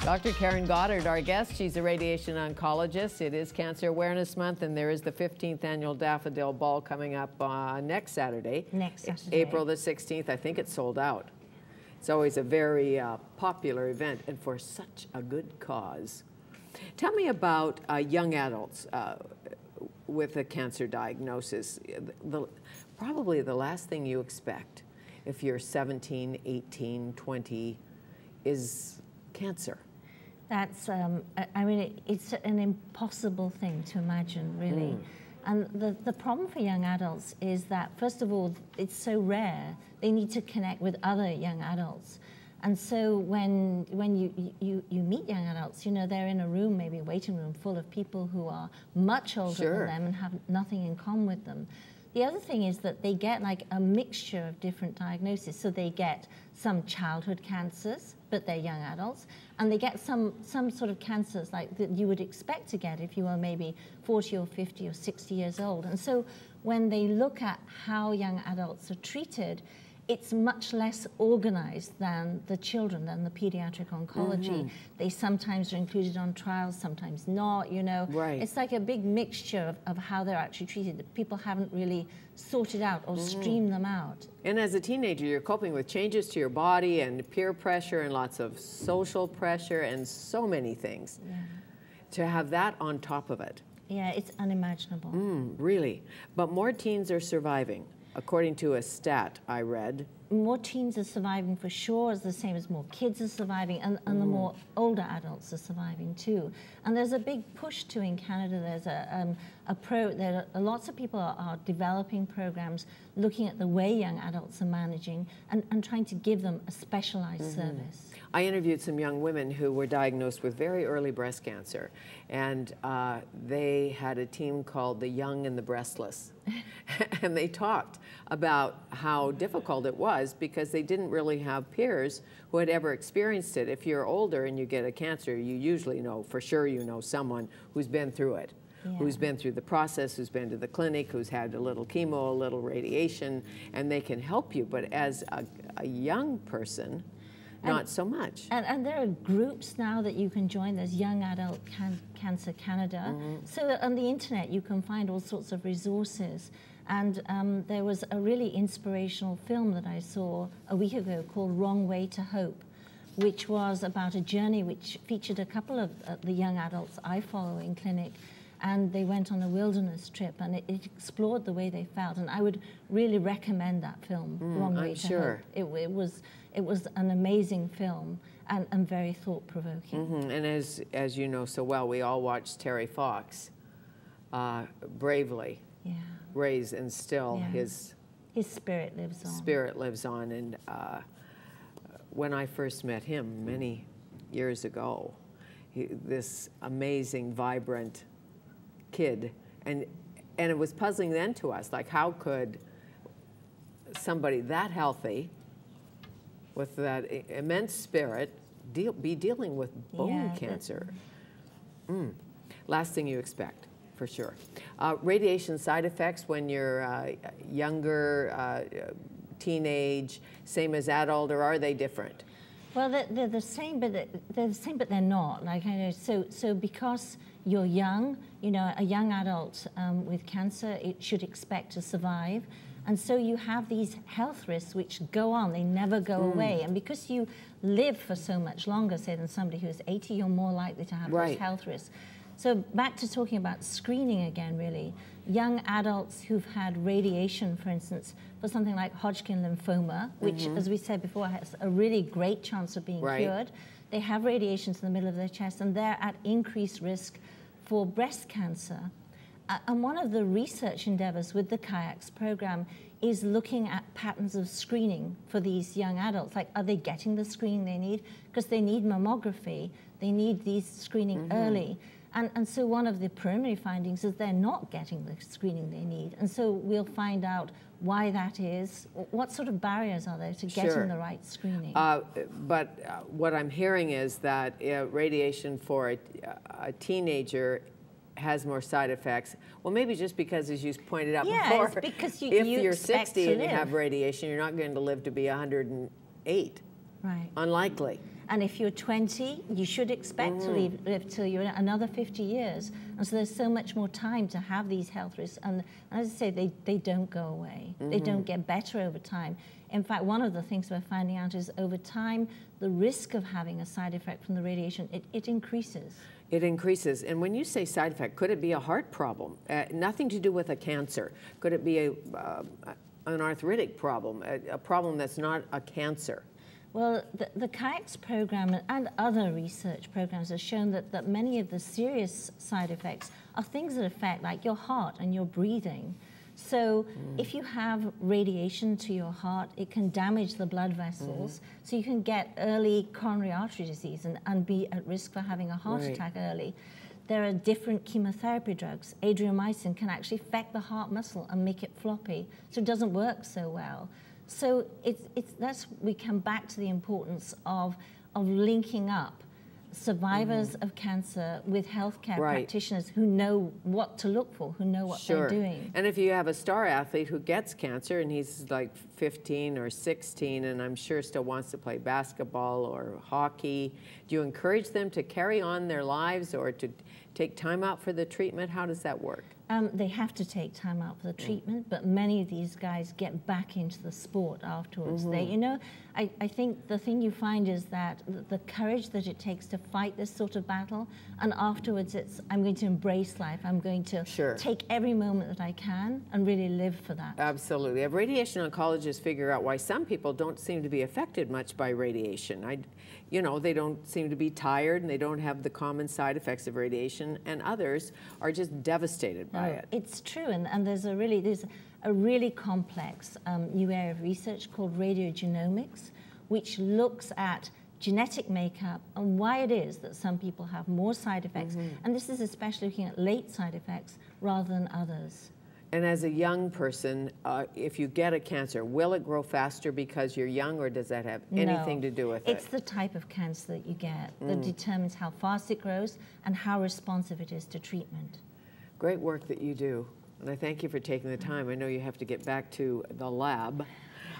Dr. Karen Goddard, our guest. She's a radiation oncologist. It is Cancer Awareness Month, and there is the 15th annual Daffodil Ball coming up next Saturday. Next Saturday. April the 16th. I think it's sold out. It's always a very popular event, and for such a good cause. Tell me about young adults with a cancer diagnosis. Probably the last thing you expect if you're 17, 18, 20 is cancer. That's, I mean, it's an impossible thing to imagine, really. And the problem for young adults is that, first of all, it's so rare. They need to connect with other young adults. And so when you meet young adults, you know, they're in a room, maybe a waiting room, full of people who are much older than them and have nothing in common with them. The other thing is that they get like a mixture of different diagnoses. So they get some childhood cancers, but they're young adults, and they get some sort of cancers like that you would expect to get if you were maybe 40 or 50 or 60 years old. And so when they look at how young adults are treated, it's much less organized than the children, than the pediatric oncology. They sometimes are included on trials, sometimes not, you know. It's like a big mixture of how they're actually treated that people haven't really sorted out or streamed them out. And as a teenager, you're coping with changes to your body and peer pressure and lots of social pressure and so many things. To have that on top of it. Yeah, it's unimaginable. Really. But more teens are surviving. According to a stat I read. More teens are surviving for sure, is the same as more kids are surviving, and the more older adults are surviving too. And there's a big push too in Canada. There's lots of people are developing programs looking at the way young adults are managing and trying to give them a specialized service. I interviewed some young women who were diagnosed with very early breast cancer, and they had a team called the Young and the Breastless. And they talked about how difficult it was because they didn't really have peers who had ever experienced it. If you're older and you get a cancer, you usually know, for sure you know someone who's been through it, who's been through the process, who's been to the clinic, who's had a little chemo, a little radiation, and they can help you. But as a young person, not so much. And there are groups now that you can join. There's Young Adult Cancer Canada. So on the internet, you can find all sorts of resources. And there was a really inspirational film that I saw a week ago called Wrong Way to Hope, which was about a journey which featured a couple of the young adults I follow in clinic. And they went on a wilderness trip, and it explored the way they felt. And I would really recommend that film, Wrong Way to Hope. It was an amazing film and very thought-provoking. And as you know so well, we all watched Terry Fox bravely raise and still his spirit lives on. Spirit lives on. And when I first met him many years ago, this amazing, vibrant kid, and it was puzzling then to us, like how could somebody that healthy with that immense spirit be dealing with bone cancer? Last thing you expect, for sure. Radiation side effects when you're younger, teenage, same as adult, or are they different? Well, they're the same, but they're not. Like, I know, so because you're young, you know, a young adult with cancer, it should expect to survive. And so you have these health risks which go on, they never go away. And because you live for so much longer, say, than somebody who's 80, you're more likely to have those health risks. So back to talking about screening again, really. Young adults who've had radiation, for instance, for something like Hodgkin lymphoma, which, as we said before, has a really great chance of being cured. They have radiation to the middle of their chest, and they're at increased risk for breast cancer. And one of the research endeavors with the CAYACS program is looking at patterns of screening for these young adults. Like, are they getting the screening they need? Because they need mammography, they need these screening early. And so one of the preliminary findings is they're not getting the screening they need. And so we'll find out why that is. What sort of barriers are there to getting the right screening? But what I'm hearing is that radiation for a teenager has more side effects. Well, maybe just because, as you pointed out before, it's because if you're 60 and you have radiation, you're not going to live to be 108. Right. Unlikely. And if you're 20, you should expect to live till you're another 50 years. And so there's so much more time to have these health risks. And as I say, they don't go away. They don't get better over time. In fact, one of the things we're finding out is over time, the risk of having a side effect from the radiation, it increases. It increases. And when you say side effect, could it be a heart problem? Nothing to do with a cancer. Could it be an arthritic problem, a problem that's not a cancer? Well, the CAYACS program and other research programs have shown that many of the serious side effects are things that affect like your heart and your breathing. So if you have radiation to your heart, it can damage the blood vessels. So you can get early coronary artery disease and be at risk for having a heart attack early. There are different chemotherapy drugs. Adriamycin can actually affect the heart muscle and make it floppy, so it doesn't work so well. So we come back to the importance of linking up survivors of cancer with healthcare practitioners who know what to look for, who know what they're doing. And if you have a star athlete who gets cancer and he's like 15 or 16 and I'm sure still wants to play basketball or hockey, do you encourage them to carry on their lives or to take time out for the treatment? How does that work? They have to take time out for the treatment, but many of these guys get back into the sport afterwards. They, you know, I think the thing you find is that the courage that it takes to fight this sort of battle, and afterwards it's, I'm going to embrace life, I'm going to take every moment that I can and really live for that. Absolutely. Have radiation oncologists figure out why some people don't seem to be affected much by radiation? You know, they don't seem to be tired and they don't have the common side effects of radiation, and others are just devastated by it. It's true, and there's a really complex new area of research called radiogenomics, which looks at genetic makeup and why it is that some people have more side effects, and this is especially looking at late side effects rather than others. And as a young person, if you get a cancer, will it grow faster because you're young, or does that have anything to do with it? It's the type of cancer that you get that determines how fast it grows and how responsive it is to treatment. Great work that you do, and I thank you for taking the time. I know you have to get back to the lab.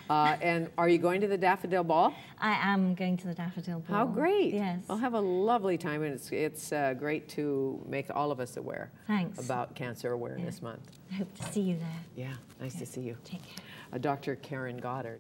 And are you going to the Daffodil Ball? I am going to the Daffodil Ball. How great. Yes. I'll have a lovely time, and it's great to make all of us aware about Cancer Awareness Month. I hope to see you there. Yeah, nice to see you. Take care. Dr. Karen Goddard.